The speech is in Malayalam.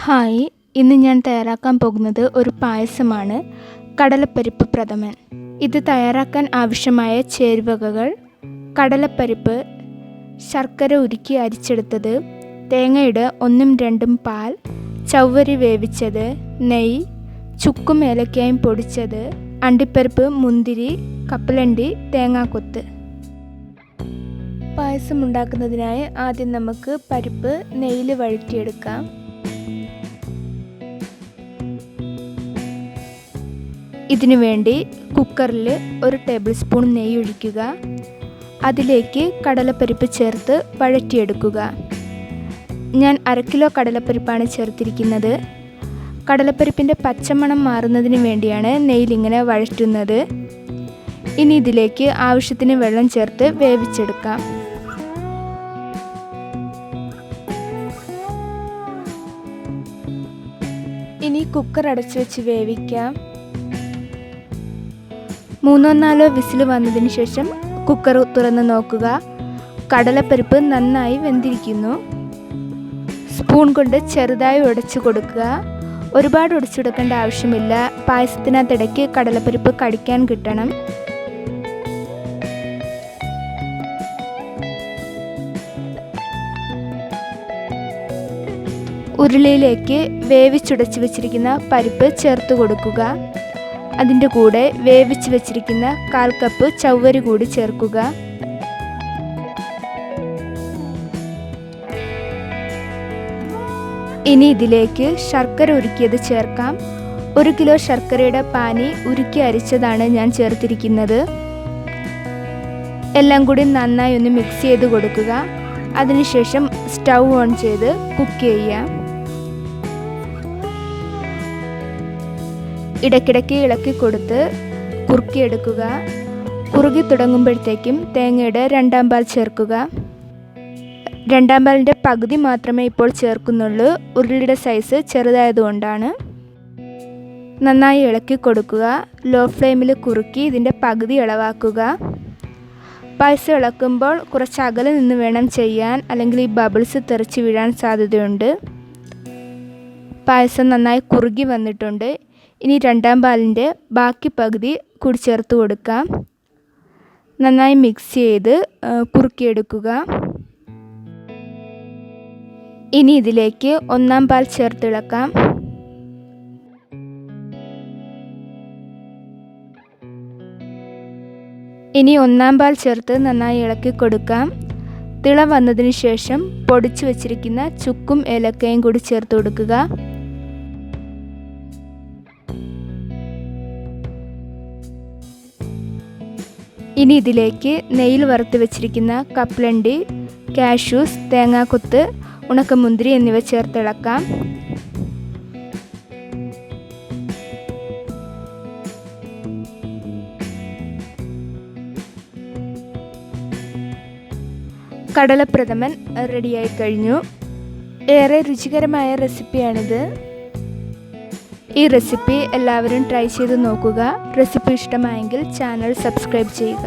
ഹായ്, ഇന്ന് ഞാൻ തയ്യാറാക്കാൻ പോകുന്നത് ഒരു പായസമാണ്, കടലപ്പരിപ്പ് പ്രഥമൻ. ഇത് തയ്യാറാക്കാൻ ആവശ്യമായ ചേരുവകൾ: കടലപ്പരിപ്പ്, ശർക്കര ഉരുക്കി അരിച്ചെടുത്തത്, തേങ്ങയുടെ 1-2 പാൽ, ചവ്വരി വേവിച്ചത്, നെയ്യ്, ചുക്കും ഏലക്കായും പൊടിച്ചത്, അണ്ടിപ്പരിപ്പ്, മുന്തിരി, കപ്പലണ്ടി, തേങ്ങാക്കൊത്ത്. പായസം ഉണ്ടാക്കുന്നതിനായി ആദ്യം നമുക്ക് പരിപ്പ് നെയ്യിൽ വഴറ്റിയെടുക്കാം. ഇതിനു വേണ്ടി കുക്കറിൽ 1 ടേബിൾ സ്പൂൺ നെയ്യ് ഒഴിക്കുക. അതിലേക്ക് കടലപ്പരിപ്പ് ചേർത്ത് വഴറ്റിയെടുക്കുക. ഞാൻ 1/2 കിലോ കടലപ്പരിപ്പാണ് ചേർത്തിരിക്കുന്നത്. കടലപ്പരിപ്പിൻ്റെ പച്ചമണം മാറുന്നതിന് വേണ്ടിയാണ് നെയ്യിലിങ്ങനെ വഴറ്റുന്നത്. ഇനി ഇതിലേക്ക് ആവശ്യത്തിന് വെള്ളം ചേർത്ത് വേവിച്ചെടുക്കാം. ഇനി കുക്കർ അടച്ചു വെച്ച് വേവിക്കാം. 3-4 വിസിൽ വന്നതിന് ശേഷം കുക്കർ തുറന്ന് നോക്കുക. കടലപ്പരിപ്പ് നന്നായി വെന്തിരിക്കുന്നു. സ്പൂൺ കൊണ്ട് ചെറുതായി ഉടച്ചു കൊടുക്കുക. ഒരുപാട് ഉടച്ചു കൊടുക്കേണ്ട ആവശ്യമില്ല. പായസത്തിനകത്തിടയ്ക്ക് കടലപ്പരിപ്പ് കടിക്കാൻ കിട്ടണം. ഉരുളിയിലേക്ക് വേവിച്ചുടച്ചു വെച്ചിരിക്കുന്ന പരിപ്പ് ചേർത്ത് കൊടുക്കുക. അതിൻ്റെ കൂടെ വേവിച്ച് വെച്ചിരിക്കുന്ന 1/4 കപ്പ് ചവ്വരി കൂടി ചേർക്കുക. ഇനി ഇതിലേക്ക് ശർക്കര ഉരുക്കിയത് ചേർക്കാം. 1 കിലോ ശർക്കരയുടെ പാനി ഉരുക്കി അരിച്ചതാണ് ഞാൻ ചേർത്തിരിക്കുന്നത്. എല്ലാം കൂടി നന്നായി ഒന്ന് മിക്സ് ചെയ്ത് കൊടുക്കുക. അതിനുശേഷം സ്റ്റൗ ഓൺ ചെയ്ത് കുക്ക് ചെയ്യാം. ഇടയ്ക്കിടയ്ക്ക് ഇളക്കി കൊടുത്ത് കുറുക്കിയെടുക്കുക. കുറുകി തുടങ്ങുമ്പോഴത്തേക്കും തേങ്ങയുടെ 2-ാം പാൽ ചേർക്കുക. 2-ാം പാലിൻ്റെ പകുതി മാത്രമേ ഇപ്പോൾ ചേർക്കുന്നുള്ളൂ. ഉരുളിയുടെ സൈസ് ചെറുതായതുകൊണ്ടാണ്. നന്നായി ഇളക്കി കൊടുക്കുക. ലോ ഫ്ലെയിമിൽ കുറുക്കി ഇതിൻ്റെ പകുതി ഇളവാക്കുക. പായസം ഇളക്കുമ്പോൾ കുറച്ച് അകലെ നിന്ന് വേണം ചെയ്യാൻ, അല്ലെങ്കിൽ ഈ ബബിൾസ് തെറിച്ച് വീഴാൻ സാധ്യതയുണ്ട്. പായസം നന്നായി കുറുകി വന്നിട്ടുണ്ട്. ഇനി 2-ാം പാലിൻ്റെ ബാക്കി പകുതി കൂടി ചേർത്ത് കൊടുക്കാം. നന്നായി മിക്സ് ചെയ്ത് കുറുക്കിയെടുക്കുക. ഇനി ഇതിലേക്ക് 1-ാം പാൽ ചേർത്തിളക്കാം. ഇനി 1-ാം പാൽ ചേർത്ത് നന്നായി ഇളക്കി കൊടുക്കാം. തിള വന്നതിന് ശേഷം പൊടിച്ചു വച്ചിരിക്കുന്ന ചുക്കും ഏലക്കയും കൂടി ചേർത്ത് കൊടുക്കുക. ഇനി ഇതിലേക്ക് നെയ്യിൽ വറുത്ത് വെച്ചിരിക്കുന്ന കപ്പലണ്ടി, കാഷ്യൂസ്, തേങ്ങാക്കൊത്ത്, ഉണക്കമുന്തിരി എന്നിവ ചേർത്തിളക്കാം. കടലപ്രഥമൻ റെഡിയായി കഴിഞ്ഞു. ഏറെ രുചികരമായ റെസിപ്പിയാണിത്. ഈ റെസിപ്പി എല്ലാവരും ട്രൈ ചെയ്ത് നോക്കുക. റെസിപ്പി ഇഷ്ടമായെങ്കിൽ ചാനൽ സബ്സ്ക്രൈബ് ചെയ്യുക.